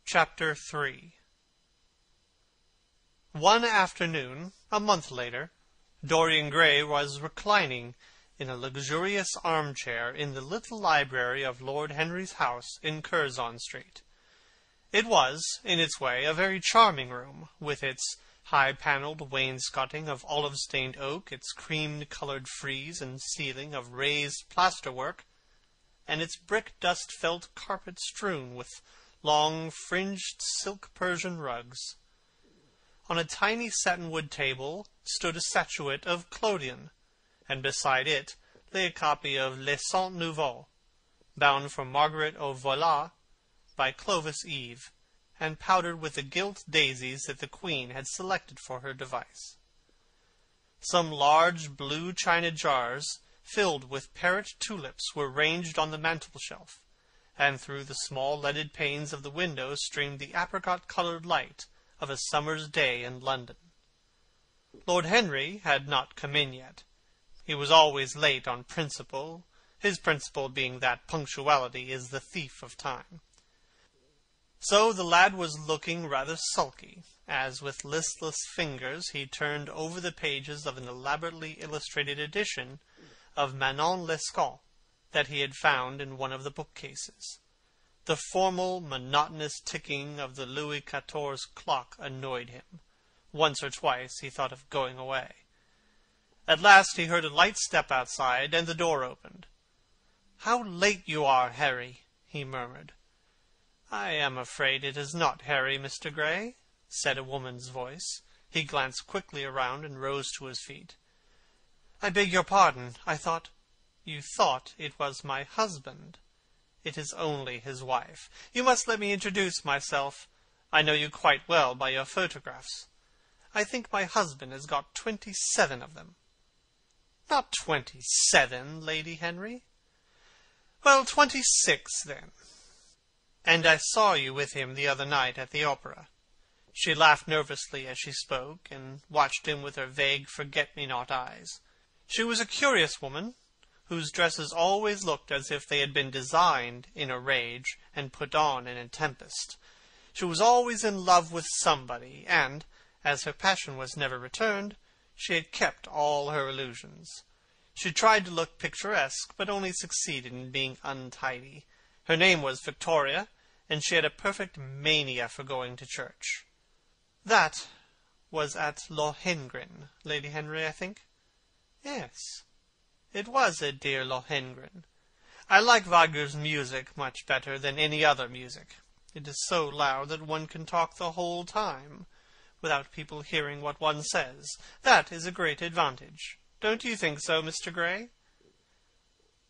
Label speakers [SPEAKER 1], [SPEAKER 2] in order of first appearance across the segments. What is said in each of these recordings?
[SPEAKER 1] Chapter 3 One afternoon, a month later, Dorian Gray was reclining in a luxurious armchair in the little library of Lord Henry's house in Curzon Street. It was, in its way, a very charming room, with its high-panelled wainscoting of olive-stained oak, its cream-coloured frieze and ceiling of raised plasterwork, and its brick-dust-felt carpet strewn with long, fringed silk Persian rugs. On a tiny satinwood table stood a statuette of Clodion, and beside it lay a copy of Les Cent Nouveaux, bound for Margaret of Valois by Clovis Eve, and powdered with the gilt daisies that the Queen had selected for her device. Some large blue china jars filled with parrot tulips were ranged on the mantel-shelf, and through the small leaded panes of the window streamed the apricot-coloured light of a summer's day in London. Lord Henry had not come in yet. He was always late on principle, his principle being that punctuality is the thief of time. So the lad was looking rather sulky, as with listless fingers he turned over the pages of an elaborately illustrated edition of Manon Lescaut that he had found in one of the bookcases. The formal, monotonous ticking of the Louis XIV clock annoyed him. Once or twice he thought of going away. At last he heard a light step outside, and the door opened. "How late you are, Harry," he murmured. "I am afraid it is not Harry, Mr. Gray," said a woman's voice. He glanced quickly around and rose to his feet. "I beg your pardon. I thought—" "You thought it was my husband. It is only his wife. You must let me introduce myself. I know you quite well by your photographs. I think my husband has got 27 of them." "Not 27, Lady Henry." "Well, 26, then. And I saw you with him the other night at the opera." She laughed nervously as she spoke, and watched him with her vague forget-me-not eyes. She was a curious woman, whose dresses always looked as if they had been designed in a rage and put on in a tempest. She was always in love with somebody, and, as her passion was never returned, she had kept all her illusions. She tried to look picturesque, but only succeeded in being untidy. Her name was Victoria, and she had a perfect mania for going to church. "That was at Lohengrin, Lady Henry, I think?" "Yes, it was at dear Lohengrin. I like Wagner's music much better than any other music. It is so loud that one can talk the whole time, without people hearing what one says. That is a great advantage. Don't you think so, Mr. Gray?"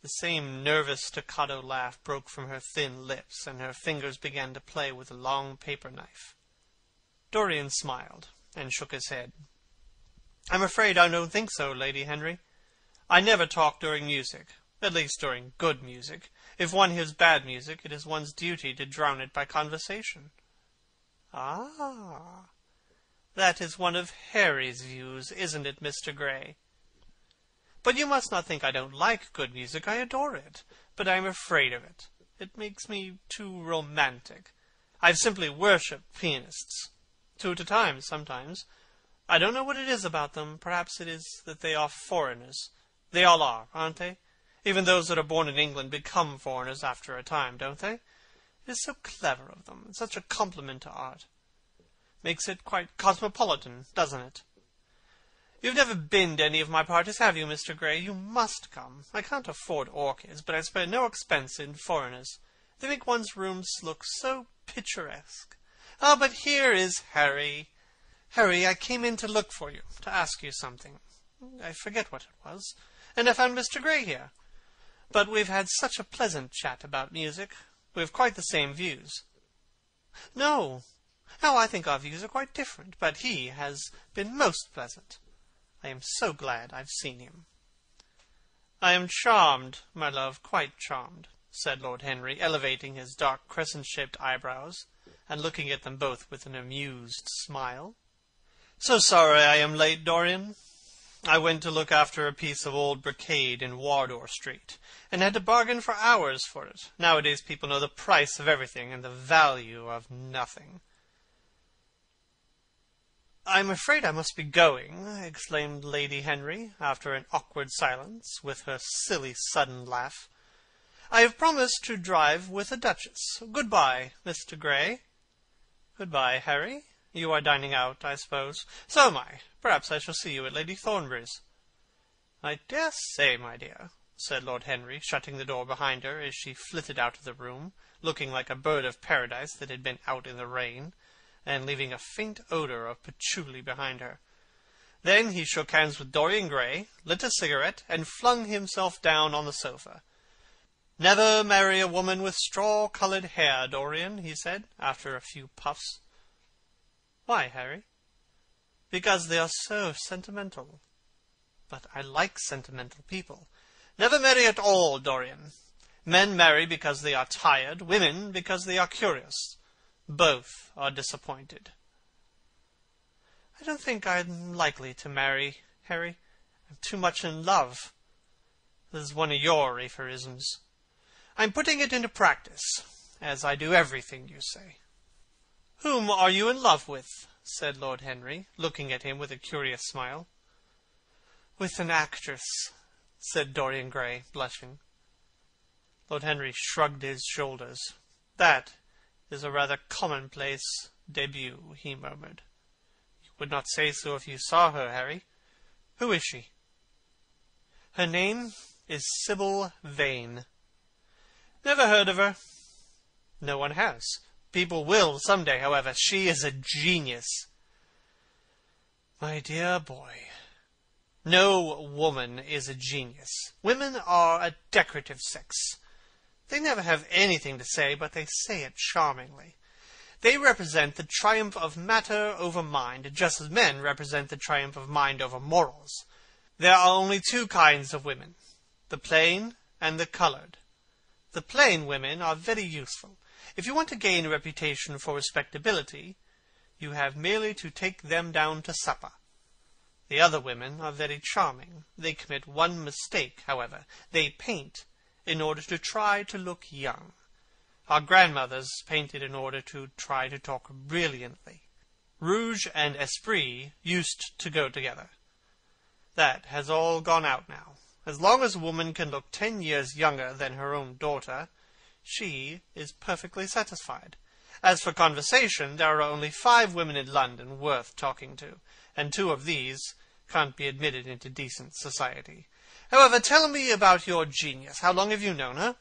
[SPEAKER 1] The same nervous staccato laugh broke from her thin lips, and her fingers began to play with a long paper knife. Dorian smiled, and shook his head. "I'm afraid I don't think so, Lady Henry. I never talk during music, at least during good music. If one hears bad music, it is one's duty to drown it by conversation." "Ah, that is one of Harry's views, isn't it, Mr. Gray? But you must not think I don't like good music. I adore it, but I am afraid of it. It makes me too romantic. I've simply worshipped pianists. 2 at a time, sometimes. I don't know what it is about them. Perhaps it is that they are foreigners. They all are, aren't they? Even those that are born in England become foreigners after a time, don't they? It is so clever of them, and such a compliment to art. Makes it quite cosmopolitan, doesn't it? You've never been to any of my parties, have you, Mr. Gray? You must come. I can't afford orchids, but I spare no expense in foreigners. They make one's rooms look so picturesque. Ah, but here is Harry. Harry, I came in to look for you, to ask you something. I forget what it was, and I found Mr. Gray here. But we've had such a pleasant chat about music. We have quite the same views." No, I think our views are quite different, but he has been most pleasant. I am so glad I've seen him." "I am charmed, my love, quite charmed," said Lord Henry, elevating his dark crescent-shaped eyebrows, and looking at them both with an amused smile. "So sorry I am late, Dorian." I went to look after a piece of old brocade in Wardour Street, and had to bargain for hours for it. Nowadays people know the price of everything and the value of nothing. "I'm afraid I must be going," exclaimed Lady Henry, after an awkward silence, with her silly sudden laugh. "I have promised to drive with the Duchess. Good-bye, Mr. Gray." "Good-bye, Harry. You are dining out, I suppose?" "So am I. Perhaps I shall see you at Lady Thornbury's." "I dare say, my dear," said Lord Henry, shutting the door behind her as she flitted out of the room, looking like a bird of paradise that had been out in the rain, and leaving a faint odour of patchouli behind her. Then he shook hands with Dorian Gray, lit a cigarette, and flung himself down on the sofa. "Never marry a woman with straw-coloured hair, Dorian," he said, after a few puffs. "Why, Harry?" "Because they are so sentimental." "But I like sentimental people." "Never marry at all, Dorian. Men marry because they are tired, women because they are curious. Both are disappointed." "I don't think I'm likely to marry, Harry. I'm too much in love." "This is one of your aphorisms." "I'm putting it into practice, as I do everything you say." "Whom are you in love with?" said Lord Henry, looking at him with a curious smile. "With an actress," said Dorian Gray, blushing. Lord Henry shrugged his shoulders. "That is a rather commonplace debut," he murmured. "You would not say so if you saw her, Harry. Who is she?" "Her name is Sybil Vane." "Never heard of her." "No one has. People will some day, however. She is a genius." "My dear boy, no woman is a genius. Women are a decorative sex. They never have anything to say, but they say it charmingly. They represent the triumph of matter over mind, just as men represent the triumph of mind over morals. There are only two kinds of women, the plain and the coloured. The plain women are very useful. If you want to gain a reputation for respectability, you have merely to take them down to supper. The other women are very charming. They commit one mistake, however. They paint in order to try to look young. Our grandmothers painted in order to try to talk brilliantly. Rouge and esprit used to go together. That has all gone out now. As long as a woman can look 10 years younger than her own daughter, she is perfectly satisfied. As for conversation, there are only 5 women in London worth talking to, and 2 of these can't be admitted into decent society. However, tell me about your genius. How long have you known her?"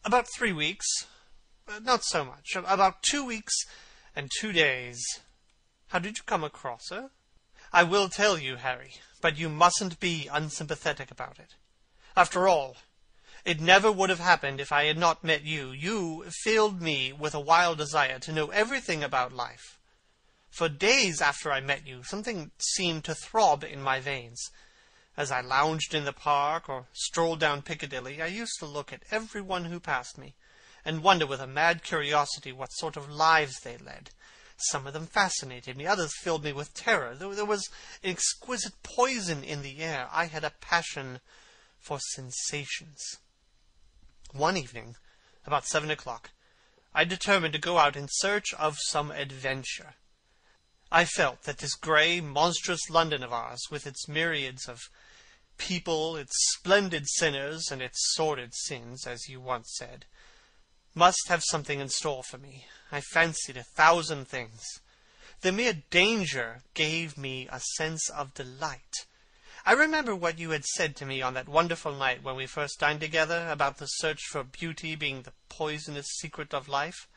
[SPEAKER 1] "About 3 weeks. Not so much. About 2 weeks and 2 days. How did you come across her?" "I will tell you, Harry, but you mustn't be unsympathetic about it. After all, it never would have happened if I had not met you. You filled me with a wild desire to know everything about life. For days after I met you, something seemed to throb in my veins. As I lounged in the park or strolled down Piccadilly, I used to look at every one who passed me, and wonder with a mad curiosity what sort of lives they led. Some of them fascinated me, others filled me with terror. There was an exquisite poison in the air. I had a passion for sensations. One evening, about 7 o'clock, I determined to go out in search of some adventure. I felt that this grey, monstrous London of ours, with its myriads of people, its splendid sinners, and its sordid sins, as you once said, must have something in store for me. I fancied 1,000 things. The mere danger gave me a sense of delight. I remember what you had said to me on that wonderful night when we first dined together, about the search for beauty being the poisonous secret of life.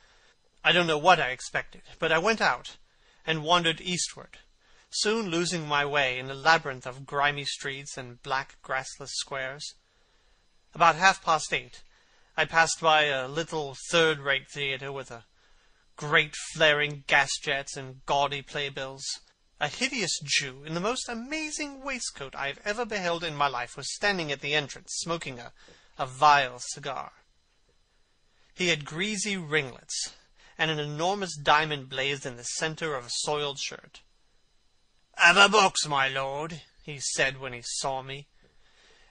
[SPEAKER 1] I don't know what I expected, but I went out and wandered eastward, soon losing my way in a labyrinth of grimy streets and black grassless squares. About 8:30, I passed by a little third-rate theatre with a great flaring gas-jets and gaudy playbills. A hideous Jew in the most amazing waistcoat I have ever beheld in my life was standing at the entrance, smoking a vile cigar. He had greasy ringlets, and an enormous diamond blazed in the centre of a soiled shirt. "Have a box, my lord?" he said when he saw me,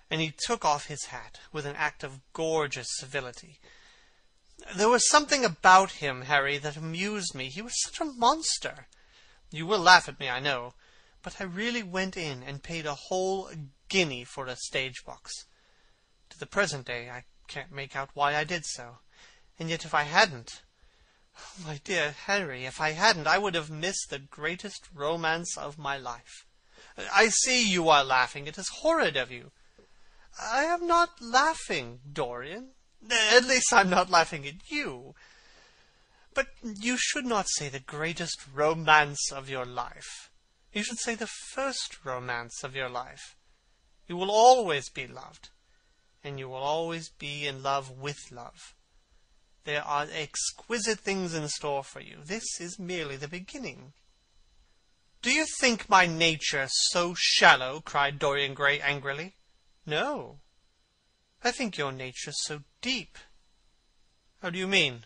[SPEAKER 1] and he took off his hat with an act of gorgeous civility. There was something about him, Harry, that amused me. He was such a monster. You will laugh at me, I know, but I really went in and paid a whole guinea for a stage-box. To the present day I can't make out why I did so. And yet if I hadn't, my dear Harry, if I hadn't, I would have missed the greatest romance of my life. I see you are laughing. It is horrid of you. I am not laughing, Dorian. At least I'm not laughing at you. But you should not say the greatest romance of your life. You should say the first romance of your life. You will always be loved, and you will always be in love with love. There are exquisite things in store for you. This is merely the beginning. "Do you think my nature so shallow?" cried Dorian Gray angrily. "No. I think your nature so deep." "How do you mean?"